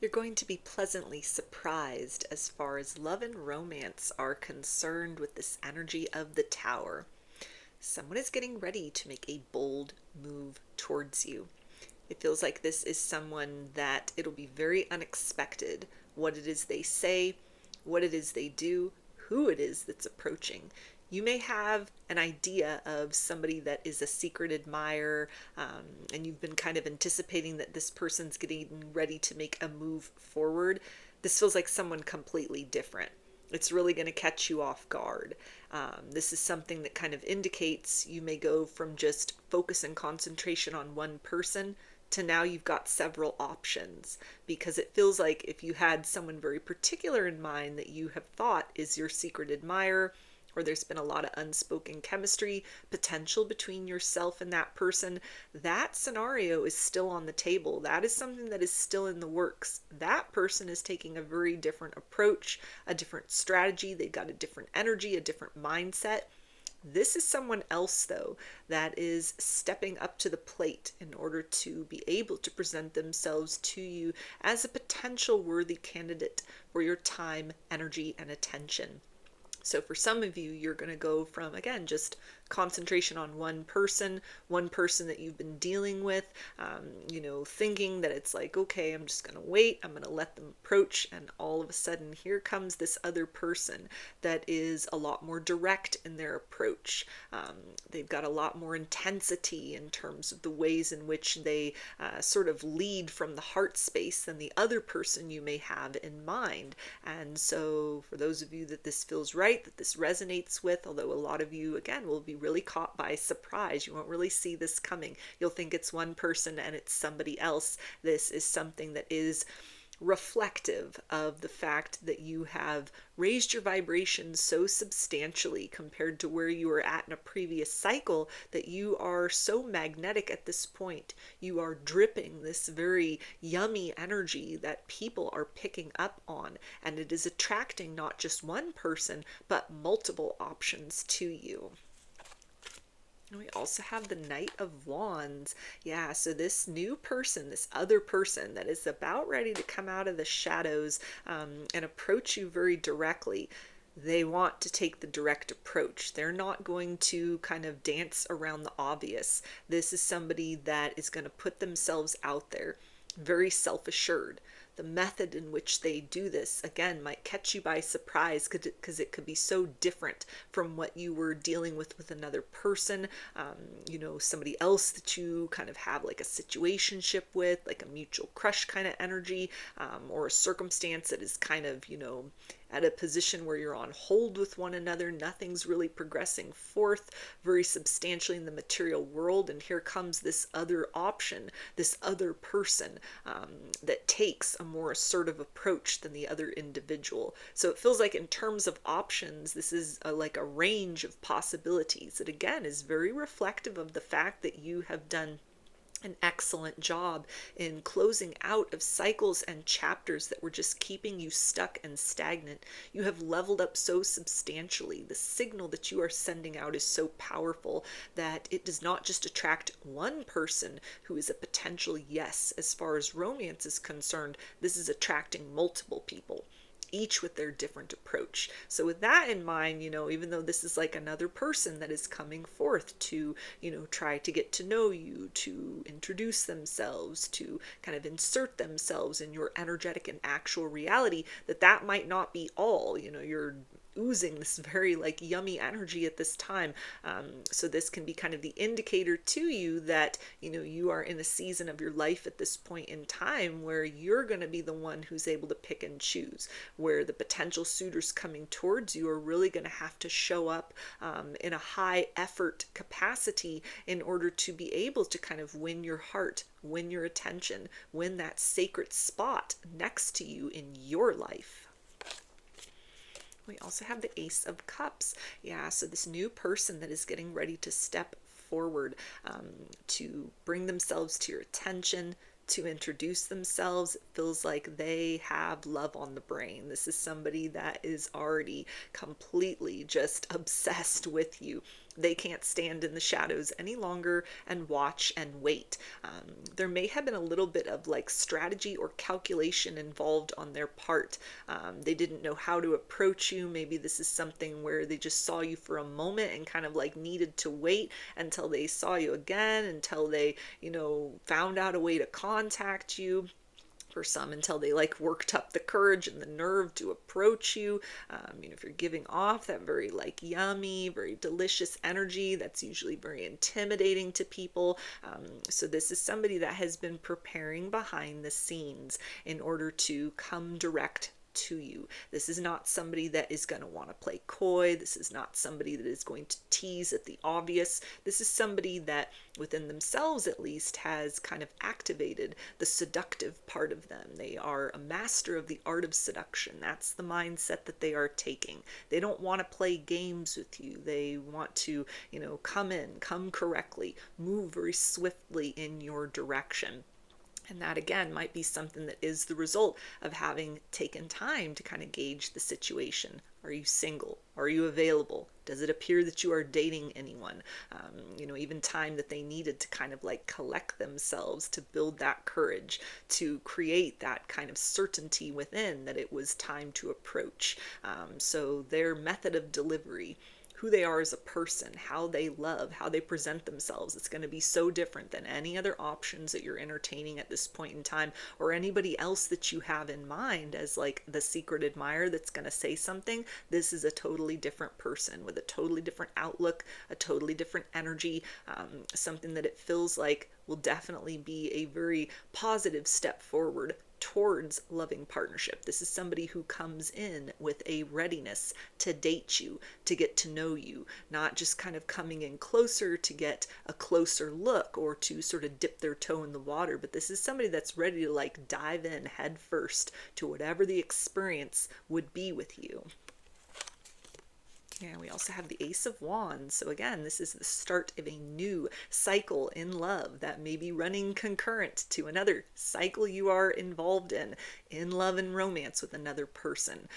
You're going to be pleasantly surprised as far as love and romance are concerned with this energy of the Tower. Someone is getting ready to make a bold move towards you. It feels like this is someone that it'll be very unexpected what it is they say, what it is they do, who it is that's approaching. You may have an idea of somebody that is a secret admirer, and you've been kind of anticipating that this person's getting ready to make a move forward. This feels like someone completely different. It's really going to catch you off guard. This is something that kind of indicates you may go from just focus and concentration on one person to now you've got several options, because it feels like if you had someone very particular in mind that you have thought is your secret admirer, or there's been a lot of unspoken chemistry potential between yourself and that person, that scenario is still on the table. That is something that is still in the works. That person is taking a very different approach, a different strategy. They've got a different energy, a different mindset. This is someone else, though, that is stepping up to the plate in order to be able to present themselves to you as a potential worthy candidate for your time, energy, and attention. So for some of you, you're going to go from, again, just concentration on one person that you've been dealing with, thinking that it's like, okay, I'm just going to wait, I'm going to let them approach, and all of a sudden here comes this other person that is a lot more direct in their approach. They've got a lot more intensity in terms of the ways in which they sort of lead from the heart space than the other person you may have in mind. And so for those of you that this feels right, that this resonates with, although a lot of you, again, will be really caught by surprise. You won't really see this coming. You'll think it's one person and it's somebody else. This is something that is reflective of the fact that you have raised your vibration so substantially compared to where you were at in a previous cycle that you are so magnetic at this point. You are dripping this very yummy energy that people are picking up on, and it is attracting not just one person but multiple options to you. We also have the Knight of Wands. Yeah, so this new person, this other person that is about ready to come out of the shadows and approach you very directly. They want to take the direct approach. They're not going to kind of dance around the obvious. This is somebody that is going to put themselves out there, very self-assured. The method in which they do this, again, might catch you by surprise because it could be so different from what you were dealing with another person, somebody else that you kind of have like a situationship with, like a mutual crush kind of energy, or a circumstance that is kind of, at a position where you're on hold with one another. Nothing's really progressing forth very substantially in the material world. And here comes this other option, this other person that takes a more assertive approach than the other individual. So it feels like in terms of options, this is like a range of possibilities that, again, is very reflective of the fact that you have done an excellent job in closing out of cycles and chapters that were just keeping you stuck and stagnant. You have leveled up so substantially. The signal that you are sending out is so powerful that it does not just attract one person who is a potential yes. As far as romance is concerned, this is attracting multiple people, each with their different approach. So with that in mind, even though this is like another person that is coming forth to, try to get to know you, to introduce themselves, to kind of insert themselves in your energetic and actual reality, that might not be all. You're oozing this very like yummy energy at this time. So this can be kind of the indicator to you that, you are in a season of your life at this point in time where you're going to be the one who's able to pick and choose, where the potential suitors coming towards you are really going to have to show up in a high effort capacity in order to be able to kind of win your heart, win your attention, win that sacred spot next to you in your life. We also have the Ace of Cups. Yeah, so this new person that is getting ready to step forward to bring themselves to your attention, to introduce themselves. It feels like they have love on the brain. This is somebody that is already completely just obsessed with you. They can't stand in the shadows any longer and watch and wait. There may have been a little bit of like strategy or calculation involved on their part. They didn't know how to approach you. Maybe this is something where they just saw you for a moment and kind of like needed to wait until they saw you again, until they, found out a way to contact you. For some, until they like worked up the courage and the nerve to approach you. If you're giving off that very like yummy, very delicious energy, that's usually very intimidating to people. So this is somebody that has been preparing behind the scenes in order to come direct to you. This is not somebody that is going to want to play coy. This is not somebody that is going to tease at the obvious. This is somebody that within themselves at least has kind of activated the seductive part of them. They are a master of the art of seduction. That's the mindset that they are taking. They don't want to play games with you. They want to, come correctly, move very swiftly in your direction. And that again might be something that is the result of having taken time to kind of gauge the situation. Are you single? Are you available? Does it appear that you are dating anyone? Even time that they needed to kind of like collect themselves, to build that courage, to create that kind of certainty within that it was time to approach. So their method of delivery, who they are as a person, how they love, how they present themselves. It's going to be so different than any other options that you're entertaining at this point in time, or anybody else that you have in mind as like the secret admirer that's going to say something. This is a totally different person with a totally different outlook, a totally different energy, something that it feels like will definitely be a very positive step forward towards loving partnership. This is somebody who comes in with a readiness to date you, to get to know you, not just kind of coming in closer to get a closer look or to sort of dip their toe in the water, but this is somebody that's ready to like dive in head first to whatever the experience would be with you. And we also have the Ace of Wands. So again, this is the start of a new cycle in love that may be running concurrent to another cycle you are involved in love and romance with another person.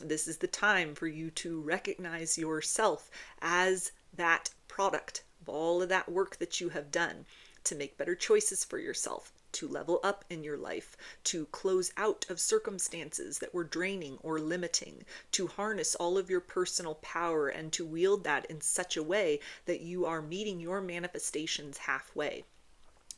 This is the time for you to recognize yourself as that product of all of that work that you have done to make better choices for yourself, to level up in your life, to close out of circumstances that were draining or limiting, to harness all of your personal power and to wield that in such a way that you are meeting your manifestations halfway.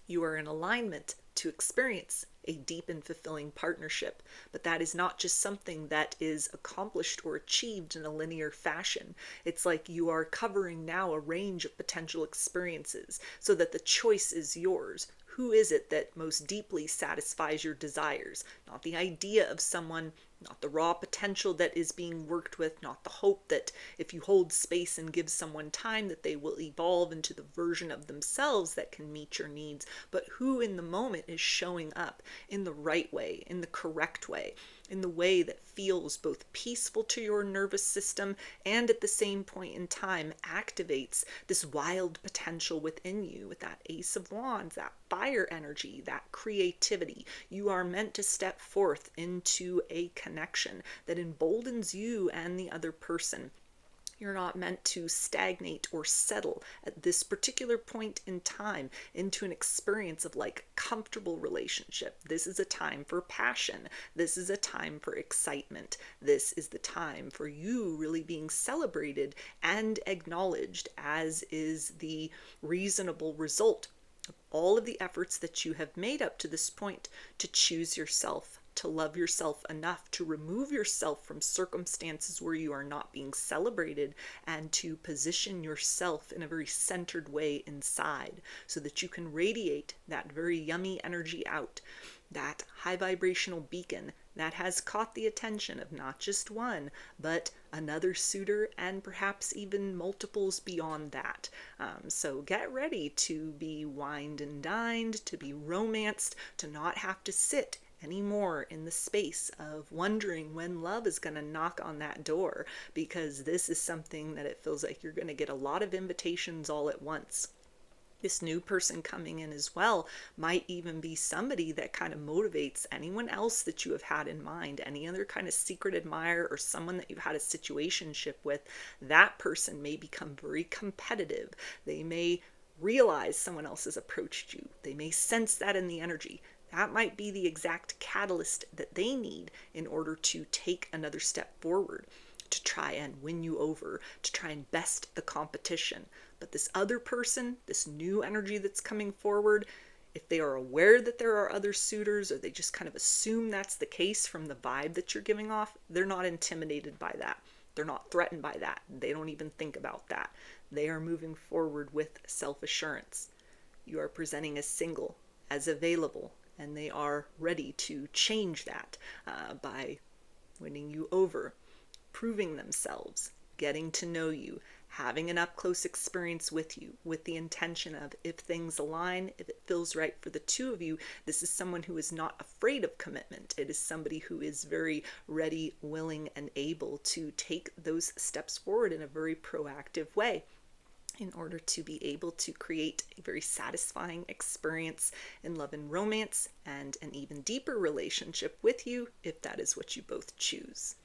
You are in alignment to experience a deep and fulfilling partnership, but that is not just something that is accomplished or achieved in a linear fashion. It's like you are covering now a range of potential experiences so that the choice is yours. Who is it that most deeply satisfies your desires? Not the idea of someone, not the raw potential that is being worked with, not the hope that if you hold space and give someone time that they will evolve into the version of themselves that can meet your needs, but who in the moment is showing up in the right way, in the correct way, in the way that feels both peaceful to your nervous system and at the same point in time activates this wild potential within you with that Ace of Wands, that fire energy, that creativity. You are meant to step forth into a connection that emboldens you and the other person. You're not meant to stagnate or settle at this particular point in time into an experience of like comfortable relationship. This is a time for passion. This is a time for excitement. This is the time for you really being celebrated and acknowledged, as is the reasonable result of all of the efforts that you have made up to this point to choose yourself, to love yourself enough to remove yourself from circumstances where you are not being celebrated, and to position yourself in a very centered way inside so that you can radiate that very yummy energy out, that high vibrational beacon that has caught the attention of not just one, but another suitor and perhaps even multiples beyond that. So get ready to be wined and dined, to be romanced, to not have to sit anymore in the space of wondering when love is going to knock on that door, because this is something that it feels like you're going to get a lot of invitations all at once. This new person coming in as well might even be somebody that kind of motivates anyone else that you have had in mind, any other kind of secret admirer or someone that you've had a situationship with. That person may become very competitive. They may realize someone else has approached you. They may sense that in the energy. That might be the exact catalyst that they need in order to take another step forward, to try and win you over, to try and best the competition. But this other person, this new energy that's coming forward, if they are aware that there are other suitors, or they just kind of assume that's the case from the vibe that you're giving off, they're not intimidated by that. They're not threatened by that. They don't even think about that. They are moving forward with self-assurance. You are presenting as single, as available, and they are ready to change that by winning you over, proving themselves, getting to know you, having an up-close experience with you, with the intention of, if things align, if it feels right for the two of you, this is someone who is not afraid of commitment. It is somebody who is very ready, willing, and able to take those steps forward in a very proactive way in order to be able to create a very satisfying experience in love and romance, and an even deeper relationship with you if that is what you both choose.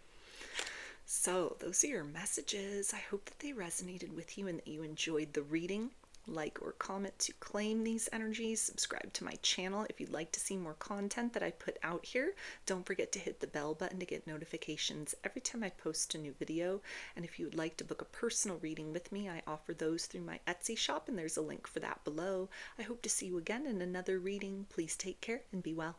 So those are your messages. I hope that they resonated with you and that you enjoyed the reading. Like or comment to claim these energies. Subscribe to my channel if you'd like to see more content that I put out here. Don't forget to hit the bell button to get notifications every time I post a new video. And if you would like to book a personal reading with me, I offer those through my Etsy shop, and there's a link for that below. I hope to see you again in another reading. Please take care and be well.